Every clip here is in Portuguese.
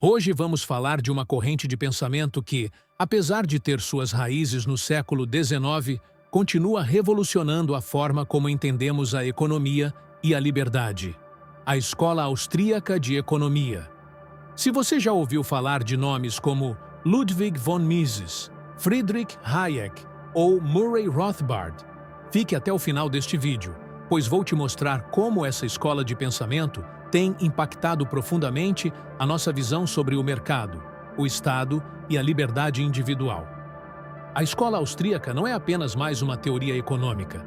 Hoje vamos falar de uma corrente de pensamento que, apesar de ter suas raízes no século XIX, continua revolucionando a forma como entendemos a economia e a liberdade. A Escola Austríaca de Economia. Se você já ouviu falar de nomes como Ludwig von Mises, Friedrich Hayek ou Murray Rothbard, fique até o final deste vídeo, pois vou te mostrar como essa escola de pensamento tem impactado profundamente a nossa visão sobre o mercado, o Estado e a liberdade individual. A escola austríaca não é apenas mais uma teoria econômica.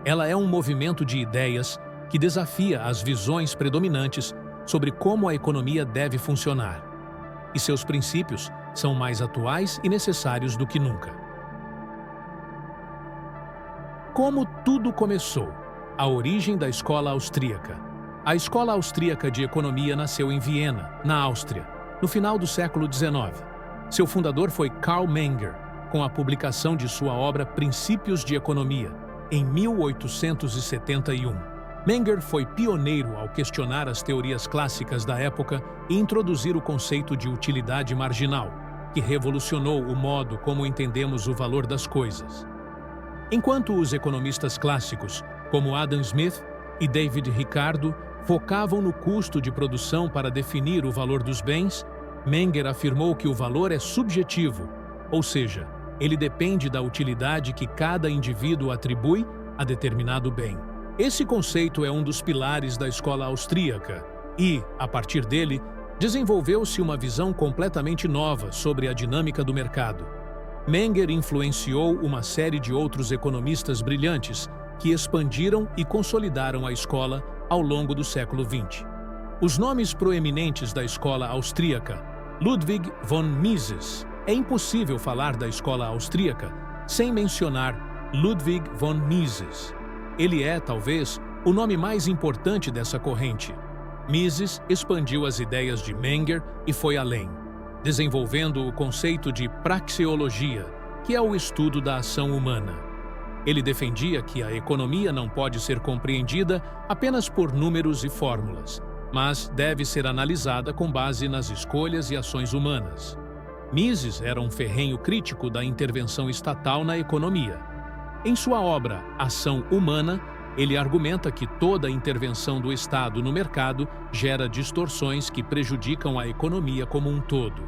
Ela é um movimento de ideias que desafia as visões predominantes sobre como a economia deve funcionar. E seus princípios são mais atuais e necessários do que nunca. Como tudo começou? A origem da escola austríaca. A Escola Austríaca de Economia nasceu em Viena, na Áustria, no final do século XIX. Seu fundador foi Karl Menger, com a publicação de sua obra Princípios de Economia, em 1871. Menger foi pioneiro ao questionar as teorias clássicas da época e introduzir o conceito de utilidade marginal, que revolucionou o modo como entendemos o valor das coisas. Enquanto os economistas clássicos, como Adam Smith e David Ricardo, focavam no custo de produção para definir o valor dos bens, Menger afirmou que o valor é subjetivo, ou seja, ele depende da utilidade que cada indivíduo atribui a determinado bem. Esse conceito é um dos pilares da escola austríaca e, a partir dele, desenvolveu-se uma visão completamente nova sobre a dinâmica do mercado. Menger influenciou uma série de outros economistas brilhantes que expandiram e consolidaram a escola ao longo do século XX. Os nomes proeminentes da escola austríaca: Ludwig von Mises. É impossível falar da escola austríaca sem mencionar Ludwig von Mises. Ele é, talvez, o nome mais importante dessa corrente. Mises expandiu as ideias de Menger e foi além, desenvolvendo o conceito de praxeologia, que é o estudo da ação humana. Ele defendia que a economia não pode ser compreendida apenas por números e fórmulas, mas deve ser analisada com base nas escolhas e ações humanas. Mises era um ferrenho crítico da intervenção estatal na economia. Em sua obra Ação Humana, ele argumenta que toda intervenção do Estado no mercado gera distorções que prejudicam a economia como um todo.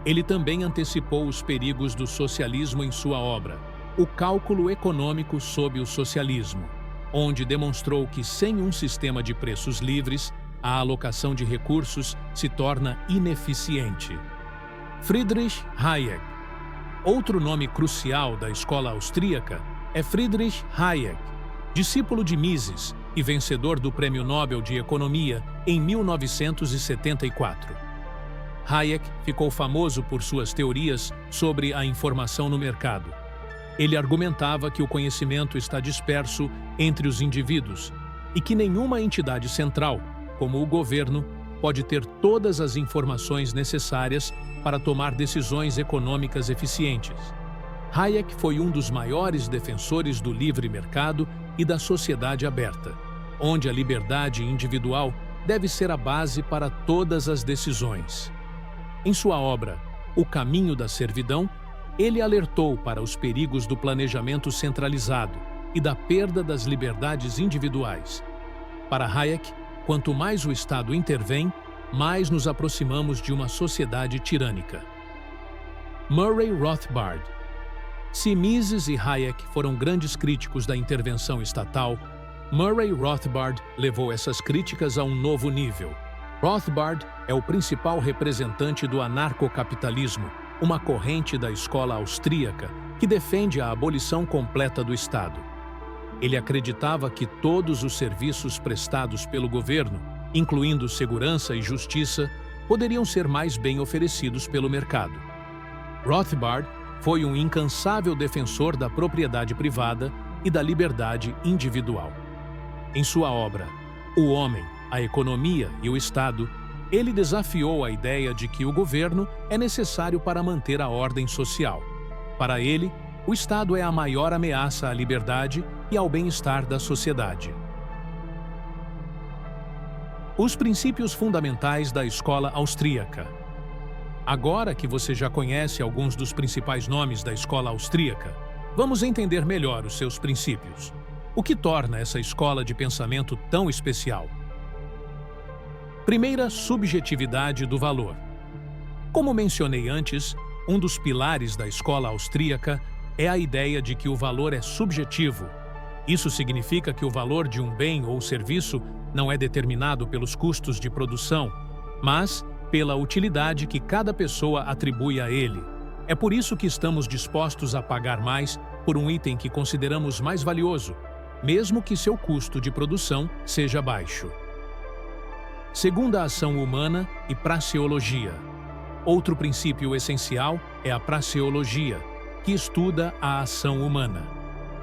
Ele também antecipou os perigos do socialismo em sua obra O Cálculo Econômico sob o Socialismo, onde demonstrou que sem um sistema de preços livres, a alocação de recursos se torna ineficiente. Friedrich Hayek. Outro nome crucial da escola austríaca é Friedrich Hayek, discípulo de Mises e vencedor do Prêmio Nobel de Economia em 1974. Hayek ficou famoso por suas teorias sobre a informação no mercado. Ele argumentava que o conhecimento está disperso entre os indivíduos e que nenhuma entidade central, como o governo, pode ter todas as informações necessárias para tomar decisões econômicas eficientes. Hayek foi um dos maiores defensores do livre mercado e da sociedade aberta, onde a liberdade individual deve ser a base para todas as decisões. Em sua obra O Caminho da Servidão, ele alertou para os perigos do planejamento centralizado e da perda das liberdades individuais. Para Hayek, quanto mais o Estado intervém, mais nos aproximamos de uma sociedade tirânica. Murray Rothbard. Se Mises e Hayek foram grandes críticos da intervenção estatal, Murray Rothbard levou essas críticas a um novo nível. Rothbard é o principal representante do anarcocapitalismo, uma corrente da escola austríaca que defende a abolição completa do Estado. Ele acreditava que todos os serviços prestados pelo governo, incluindo segurança e justiça, poderiam ser mais bem oferecidos pelo mercado. Rothbard foi um incansável defensor da propriedade privada e da liberdade individual. Em sua obra O Homem, a Economia e o Estado, ele desafiou a ideia de que o governo é necessário para manter a ordem social. Para ele, o Estado é a maior ameaça à liberdade e ao bem-estar da sociedade. Os princípios fundamentais da escola austríaca. Agora que você já conhece alguns dos principais nomes da escola austríaca, vamos entender melhor os seus princípios. O que torna essa escola de pensamento tão especial? Primeira, subjetividade do valor. Como mencionei antes, um dos pilares da escola austríaca é a ideia de que o valor é subjetivo. Isso significa que o valor de um bem ou serviço não é determinado pelos custos de produção, mas pela utilidade que cada pessoa atribui a ele. É por isso que estamos dispostos a pagar mais por um item que consideramos mais valioso, mesmo que seu custo de produção seja baixo. Segunda, ação humana e praxeologia. Outro princípio essencial é a praxeologia, que estuda a ação humana.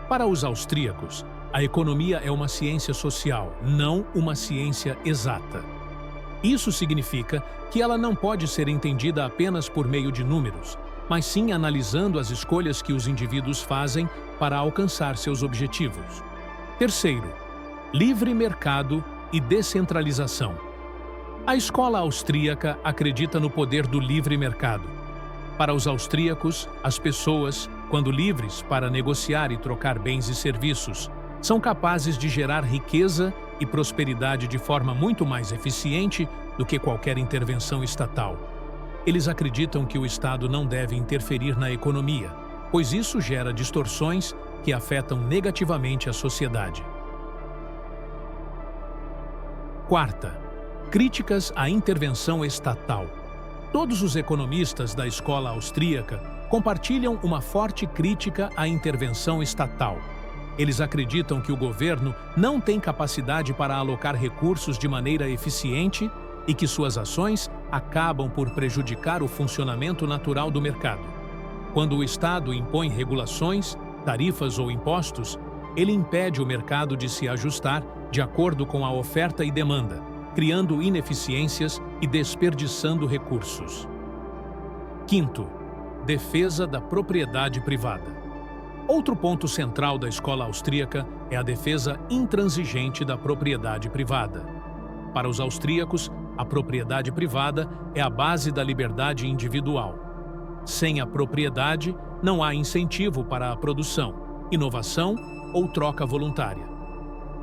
Para os austríacos, a economia é uma ciência social, não uma ciência exata. Isso significa que ela não pode ser entendida apenas por meio de números, mas sim analisando as escolhas que os indivíduos fazem para alcançar seus objetivos. Terceiro, livre mercado e descentralização. A escola austríaca acredita no poder do livre mercado. Para os austríacos, as pessoas, quando livres para negociar e trocar bens e serviços, são capazes de gerar riqueza e prosperidade de forma muito mais eficiente do que qualquer intervenção estatal. Eles acreditam que o Estado não deve interferir na economia, pois isso gera distorções que afetam negativamente a sociedade. Quarta, críticas à intervenção estatal. Todos os economistas da escola austríaca compartilham uma forte crítica à intervenção estatal. Eles acreditam que o governo não tem capacidade para alocar recursos de maneira eficiente e que suas ações acabam por prejudicar o funcionamento natural do mercado. Quando o Estado impõe regulações, tarifas ou impostos, ele impede o mercado de se ajustar de acordo com a oferta e demanda, criando ineficiências e desperdiçando recursos. Quinto, defesa da propriedade privada. Outro ponto central da escola austríaca é a defesa intransigente da propriedade privada. Para os austríacos, a propriedade privada é a base da liberdade individual. Sem a propriedade, não há incentivo para a produção, inovação ou troca voluntária.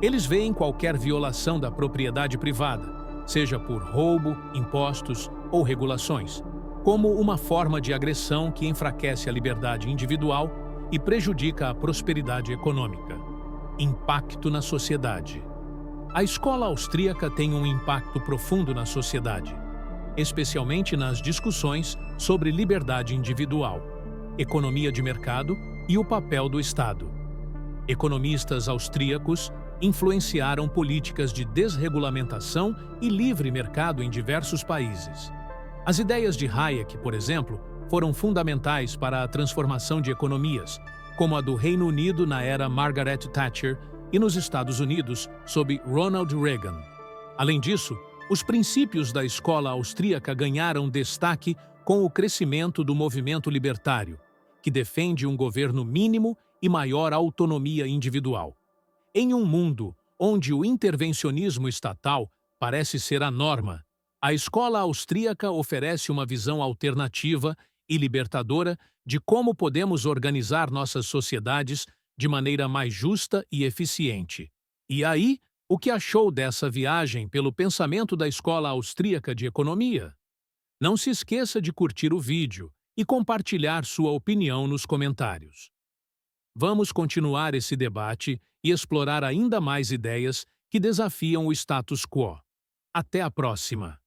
Eles veem qualquer violação da propriedade privada, seja por roubo, impostos ou regulações, como uma forma de agressão que enfraquece a liberdade individual e prejudica a prosperidade econômica. Impacto na sociedade. A escola austríaca tem um impacto profundo na sociedade, especialmente nas discussões sobre liberdade individual, economia de mercado e o papel do Estado. Economistas austríacos influenciaram políticas de desregulamentação e livre mercado em diversos países. As ideias de Hayek, por exemplo, foram fundamentais para a transformação de economias, como a do Reino Unido na era Margaret Thatcher e nos Estados Unidos sob Ronald Reagan. Além disso, os princípios da escola austríaca ganharam destaque com o crescimento do movimento libertário, que defende um governo mínimo e maior autonomia individual. Em um mundo onde o intervencionismo estatal parece ser a norma, a escola austríaca oferece uma visão alternativa e libertadora de como podemos organizar nossas sociedades de maneira mais justa e eficiente. E aí, o que achou dessa viagem pelo pensamento da escola austríaca de economia? Não se esqueça de curtir o vídeo e compartilhar sua opinião nos comentários. Vamos continuar esse debate e explorar ainda mais ideias que desafiam o status quo. Até a próxima!